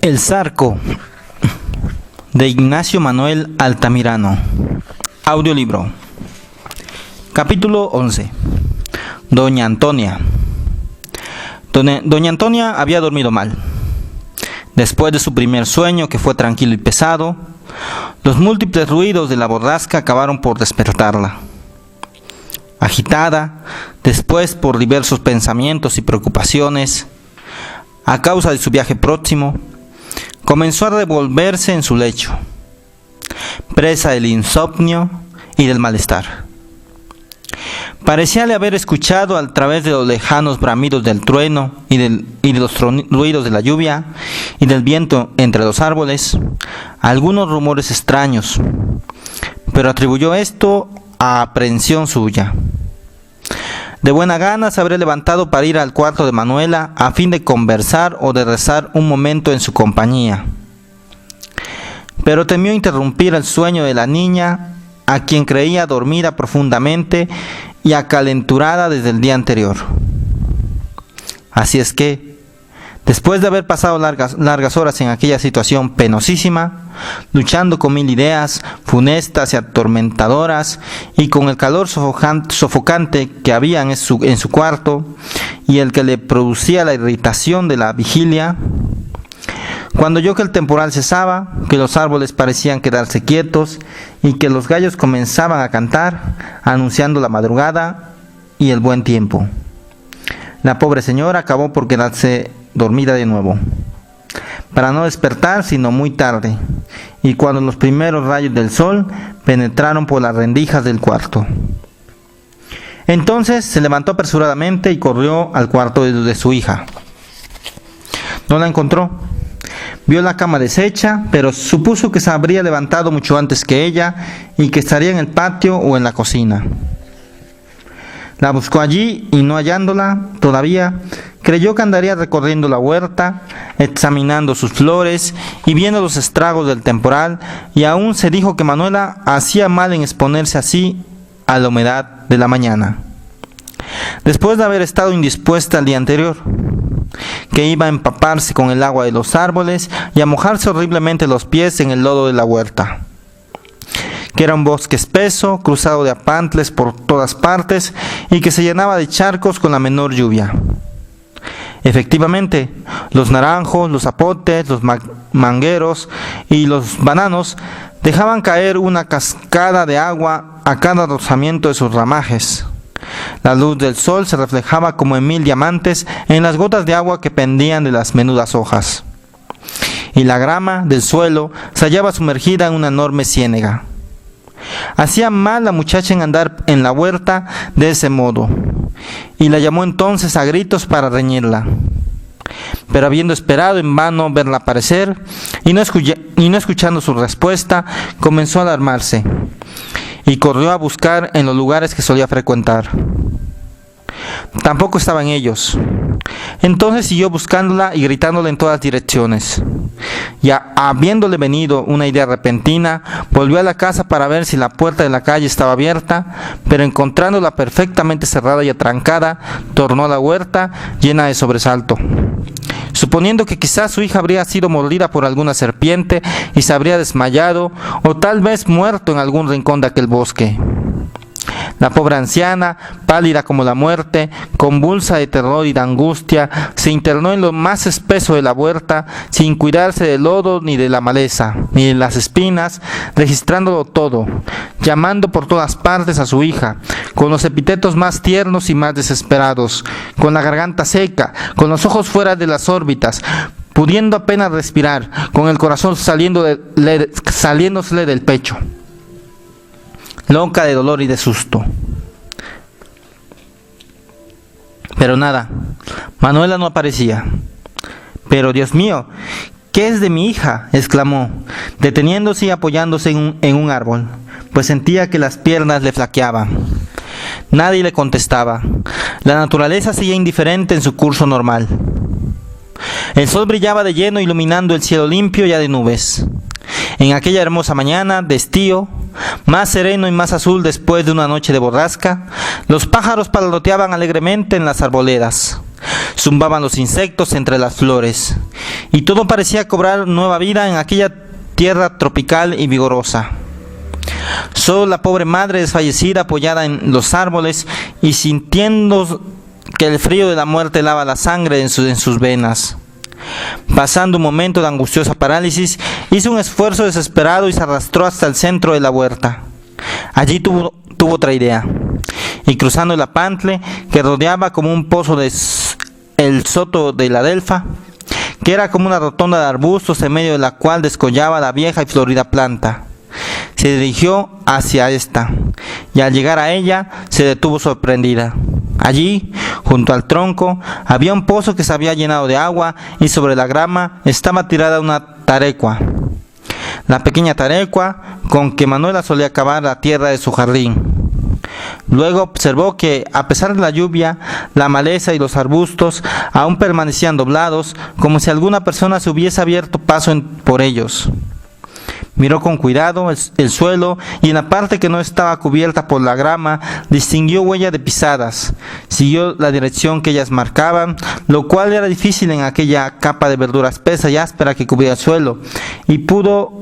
El Zarco, de Ignacio Manuel Altamirano. Audiolibro. Capítulo 11. Doña Antonia. Doña Antonia había dormido mal. Después de su primer sueño, que fue tranquilo y pesado, los múltiples ruidos de la borrasca acabaron por despertarla. Agitada, después por diversos pensamientos y preocupaciones, a causa de su viaje próximo, comenzó a revolverse en su lecho, presa del insomnio y del malestar. Parecíale haber escuchado a través de los lejanos bramidos del trueno y de los ruidos de la lluvia y del viento entre los árboles algunos rumores extraños, pero atribuyó esto a aprehensión suya. De buena gana se habría levantado para ir al cuarto de Manuela a fin de conversar o de rezar un momento en su compañía, pero temió interrumpir el sueño de la niña, a quien creía dormida profundamente y acalenturada desde el día anterior. Así es que, después de haber pasado largas horas en aquella situación penosísima, luchando con mil ideas funestas y atormentadoras, y con el calor sofocante que había en su cuarto, y el que le producía la irritación de la vigilia, cuando oyó que el temporal cesaba, que los árboles parecían quedarse quietos, y que los gallos comenzaban a cantar, anunciando la madrugada y el buen tiempo, la pobre señora acabó por quedarse dormida de nuevo, para no despertar sino muy tarde, y cuando los primeros rayos del sol penetraron por las rendijas del cuarto. Entonces se levantó apresuradamente y corrió al cuarto de su hija. No la encontró. Vio la cama deshecha, pero supuso que se habría levantado mucho antes que ella y que estaría en el patio o en la cocina. La buscó allí y, no hallándola todavía, creyó que andaría recorriendo la huerta, examinando sus flores y viendo los estragos del temporal, y aún se dijo que Manuela hacía mal en exponerse así a la humedad de la mañana, después de haber estado indispuesta el día anterior, que iba a empaparse con el agua de los árboles y a mojarse horriblemente los pies en el lodo de la huerta, que era un bosque espeso, cruzado de apantles por todas partes y que se llenaba de charcos con la menor lluvia. Efectivamente, los naranjos, los zapotes, los mangueros y los bananos dejaban caer una cascada de agua a cada rozamiento de sus ramajes. La luz del sol se reflejaba como en 1000 diamantes en las gotas de agua que pendían de las menudas hojas, y la grama del suelo se hallaba sumergida en una enorme ciénega. Hacía mal la muchacha en andar en la huerta de ese modo, y la llamó entonces a gritos para reñirla. Pero habiendo esperado en vano verla aparecer y no escuchando su respuesta, comenzó a alarmarse y corrió a buscar en los lugares que solía frecuentar. Tampoco estaba en ellos. Entonces siguió buscándola y gritándola en todas direcciones. Ya habiéndole venido una idea repentina, volvió a la casa para ver si la puerta de la calle estaba abierta, pero encontrándola perfectamente cerrada y atrancada, tornó a la huerta llena de sobresalto, suponiendo que quizás su hija habría sido mordida por alguna serpiente y se habría desmayado, o tal vez muerto en algún rincón de aquel bosque. La pobre anciana, pálida como la muerte, convulsa de terror y de angustia, se internó en lo más espeso de la huerta, sin cuidarse del lodo, ni de la maleza, ni de las espinas, registrándolo todo, llamando por todas partes a su hija, con los epítetos más tiernos y más desesperados, con la garganta seca, con los ojos fuera de las órbitas, pudiendo apenas respirar, con el corazón saliéndosele del pecho, loca de dolor y de susto. Pero nada, Manuela no aparecía. «Pero Dios mío, ¿qué es de mi hija?», exclamó, deteniéndose y apoyándose en un árbol, pues sentía que las piernas le flaqueaban. Nadie le contestaba. La naturaleza seguía indiferente en su curso normal. El sol brillaba de lleno, iluminando el cielo limpio ya de nubes. En aquella hermosa mañana de estío, más sereno y más azul después de una noche de borrasca, los pájaros palaloteaban alegremente en las arboledas. Zumbaban los insectos entre las flores, y todo parecía cobrar nueva vida en aquella tierra tropical y vigorosa. Solo la pobre madre desfallecida, apoyada en los árboles y sintiendo que el frío de la muerte lava la sangre en sus venas. Pasando un momento de angustiosa parálisis, hizo un esfuerzo desesperado y se arrastró hasta el centro de la huerta. Allí tuvo otra idea, y cruzando el apantle que rodeaba como un pozo el soto de la Delfa, que era como una rotonda de arbustos en medio de la cual descollaba la vieja y florida planta, se dirigió hacia esta, y al llegar a ella se detuvo sorprendida. Allí, junto al tronco, había un pozo que se había llenado de agua y sobre la grama estaba tirada una tarecua. La pequeña tarecua con que Manuela solía cavar la tierra de su jardín. Luego observó que, a pesar de la lluvia, la maleza y los arbustos aún permanecían doblados, como si alguna persona se hubiese abierto paso por ellos. Miró con cuidado el suelo y en la parte que no estaba cubierta por la grama distinguió huellas de pisadas. Siguió la dirección que ellas marcaban, lo cual era difícil en aquella capa de verdura espesa y áspera que cubría el suelo, y pudo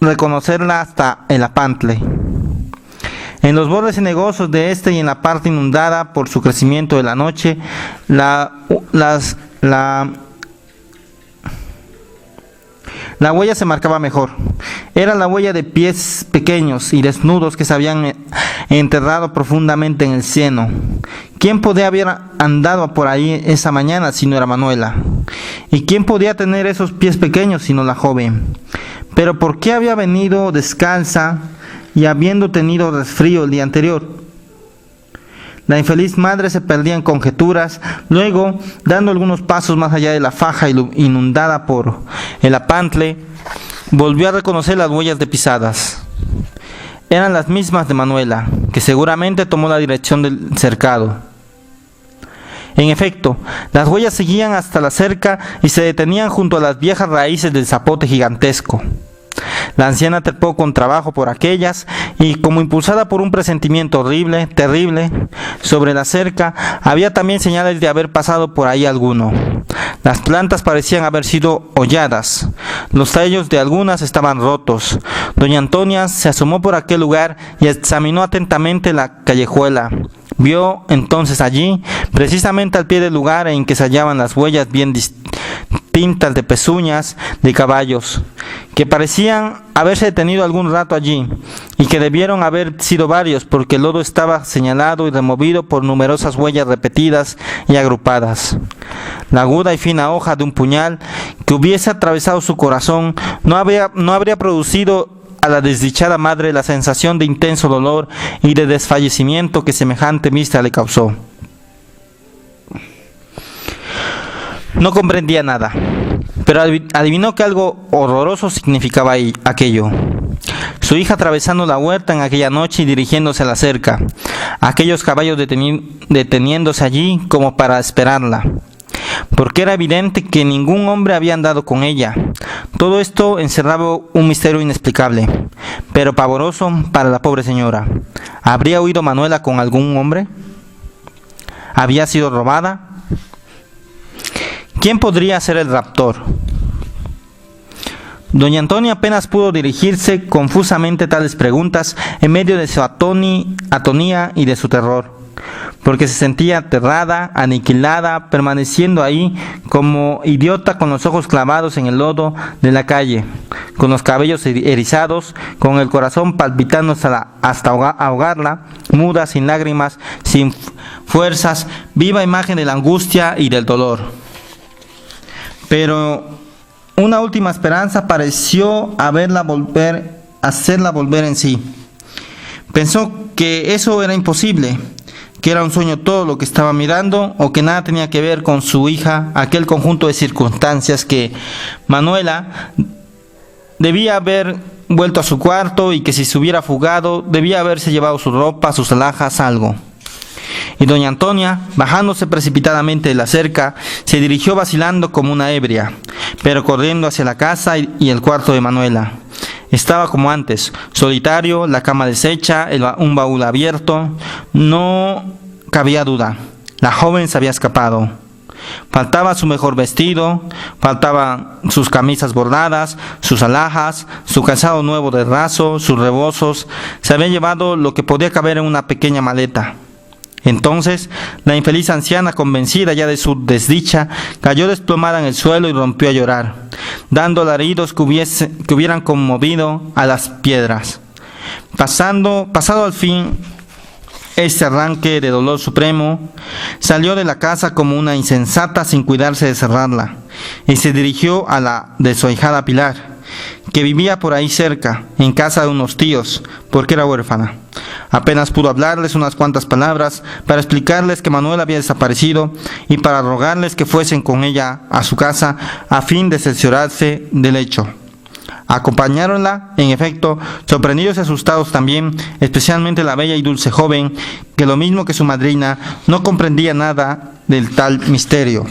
reconocerla hasta el apantle. En los bordes cenagosos de este y en la parte inundada por su crecimiento de la noche, la huella se marcaba mejor. Era la huella de pies pequeños y desnudos que se habían enterrado profundamente en el cieno. ¿Quién podía haber andado por ahí esa mañana si no era Manuela? ¿Y quién podía tener esos pies pequeños sino la joven? Pero ¿por qué había venido descalza y habiendo tenido resfrío el día anterior? La infeliz madre se perdía en conjeturas. Luego, dando algunos pasos más allá de la faja inundada por el apantle, volvió a reconocer las huellas de pisadas. Eran las mismas de Manuela, que seguramente tomó la dirección del cercado. En efecto, las huellas seguían hasta la cerca y se detenían junto a las viejas raíces del zapote gigantesco. La anciana trepó con trabajo por aquellas y, como impulsada por un presentimiento horrible, terrible, sobre la cerca había también señales de haber pasado por ahí alguno. Las plantas parecían haber sido holladas, los tallos de algunas estaban rotos. Doña Antonia se asomó por aquel lugar y examinó atentamente la callejuela. Vio entonces allí, precisamente al pie del lugar en que se hallaban las huellas bien distintas de pezuñas de caballos, que parecían haberse detenido algún rato allí, y que debieron haber sido varios, porque el lodo estaba señalado y removido por numerosas huellas repetidas y agrupadas. La aguda y fina hoja de un puñal que hubiese atravesado su corazón no habría producido a la desdichada madre la sensación de intenso dolor y de desfallecimiento que semejante vista le causó. No comprendía nada, pero adivinó que algo horroroso significaba aquello. Su hija atravesando la huerta en aquella noche y dirigiéndose a la cerca, aquellos caballos deteniéndose allí como para esperarla, porque era evidente que ningún hombre había andado con ella. Todo esto encerraba un misterio inexplicable, pero pavoroso para la pobre señora. ¿Habría huido Manuela con algún hombre? ¿Había sido robada? ¿Quién podría ser el raptor? Doña Antonia apenas pudo dirigirse confusamente tales preguntas en medio de su atonía y de su terror, porque se sentía aterrada, aniquilada, permaneciendo ahí como idiota con los ojos clavados en el lodo de la calle, con los cabellos erizados, con el corazón palpitando hasta ahogarla, muda, sin lágrimas, sin fuerzas, viva imagen de la angustia y del dolor. Pero una última esperanza pareció hacerla volver en sí. Pensó que eso era imposible, que era un sueño todo lo que estaba mirando, o que nada tenía que ver con su hija, aquel conjunto de circunstancias, que Manuela debía haber vuelto a su cuarto y que si se hubiera fugado debía haberse llevado su ropa, sus alhajas, algo. Y doña Antonia, bajándose precipitadamente de la cerca, se dirigió vacilando como una ebria, pero corriendo hacia la casa y el cuarto de Manuela. Estaba como antes, solitario, la cama deshecha, un baúl abierto. No cabía duda, la joven se había escapado. Faltaba su mejor vestido, faltaban sus camisas bordadas, sus alhajas, su calzado nuevo de raso, sus rebozos. Se había llevado lo que podía caber en una pequeña maleta. Entonces, la infeliz anciana, convencida ya de su desdicha, cayó desplomada en el suelo y rompió a llorar, dando alaridos que hubieran conmovido a las piedras. Pasado al fin este arranque de dolor supremo, salió de la casa como una insensata sin cuidarse de cerrarla, y se dirigió a la de su ahijada Pilar, que vivía por ahí cerca, en casa de unos tíos, porque era huérfana. Apenas pudo hablarles unas cuantas palabras para explicarles que Manuel había desaparecido y para rogarles que fuesen con ella a su casa a fin de cerciorarse del hecho. Acompañáronla, en efecto, sorprendidos y asustados también, especialmente la bella y dulce joven, que lo mismo que su madrina, no comprendía nada del tal misterio.